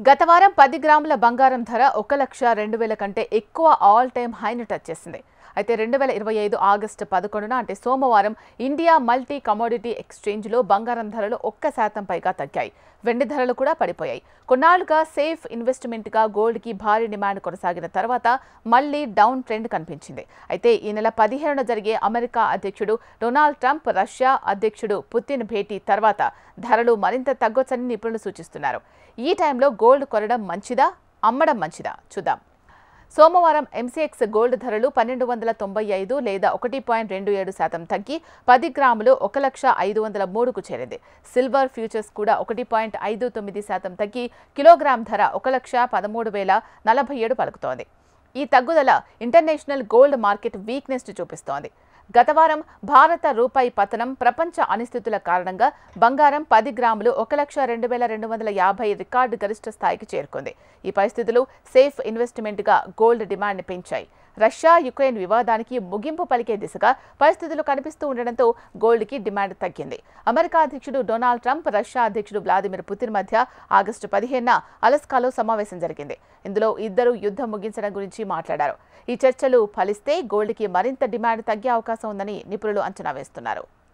గత వారం 10 గ్రాముల బంగారం ధర 1,02,000 కంటే ఎక్కువ ఆల్ టైమ్ హైని టచ్ చేసింది. అయితే 2025 ఆగస్టు 11న అంటే సోమవారం ఇండియా మల్టీ కమోడిటీ ఎక్స్చేంజ్లో బంగారం ధరలు 1% పైగా తగ్గాయి. వెండి ధరలు కూడా పడిపోయాయి. కొన్నాళ్లుగా సేఫ్ ఇన్వెస్ట్మెంట్గా గోల్డ్కి భారీ డిమాండ్ కొనసాగిన తర్వాత మళ్లీ డౌన్ ట్రెండ్ కనిపించింది. అయితే ఈ నెల 15న జరిగే అమెరికా అధ్యక్షుడు డొనాల్డ్ ట్రంప్, రష్యా అధ్యక్షుడు పుతిన్ భేటీ తర్వాత ధరలు మరింత తగ్గొచ్చని నిపుణులు సూచిస్తున్నారు. ఈ టైంలో గోల్డ్ కొనడం మంచిదా, అమ్మడం మంచిదా చూద్దాం. సోమవారం ఎంసీఎక్స్ గోల్డ్ ధరలు 1,295 లేదా 1.27% తగ్గి 10 గ్రాములు 1,05,03కు చేరింది. సిల్వర్ ఫ్యూచర్స్ కూడా 1.59% తగ్గి కిలోగ్రామ్ ధర 1,13,047 పలుకుతోంది. ఈ తగ్గుదల ఇంటర్నేషనల్ గోల్డ్ మార్కెట్ వీక్నెస్ చూపిస్తోంది. గత వారం భారత రూపాయి పతనం, ప్రపంచ అనిశ్చితుల కారణంగా బంగారం 10 గ్రాములు 1,02,250 రికార్డు గరిష్ట స్థాయికి చేరుకుంది. ఈ పరిస్థితులు సేఫ్ ఇన్వెస్ట్మెంట్గా గోల్డ్ డిమాండ్ని పెంచాయి. రష్యా యుక్రెయిన్ వివాదానికి ముగింపు పలికే దిశగా పరిస్థితులు కనిపిస్తూ ఉండడంతో గోల్డ్కి డిమాండ్ తగ్గింది. అమెరికా అధ్యక్షుడు డొనాల్డ్ ట్రంప్, రష్యా అధ్యక్షుడు వ్లాదిమిర్ పుతిన్ మధ్య ఆగస్టు 15న అలాస్కాలో సమావేశం జరిగింది. ఇందులో ఇద్దరు యుద్ధం ముగించడం గురించి మాట్లాడారు. ఈ చర్చలు ఫలిస్తే గోల్డ్కి మరింత డిమాండ్ తగ్గే అవకాశం ఉందని నిపుణులు అంచనా వేస్తున్నారు.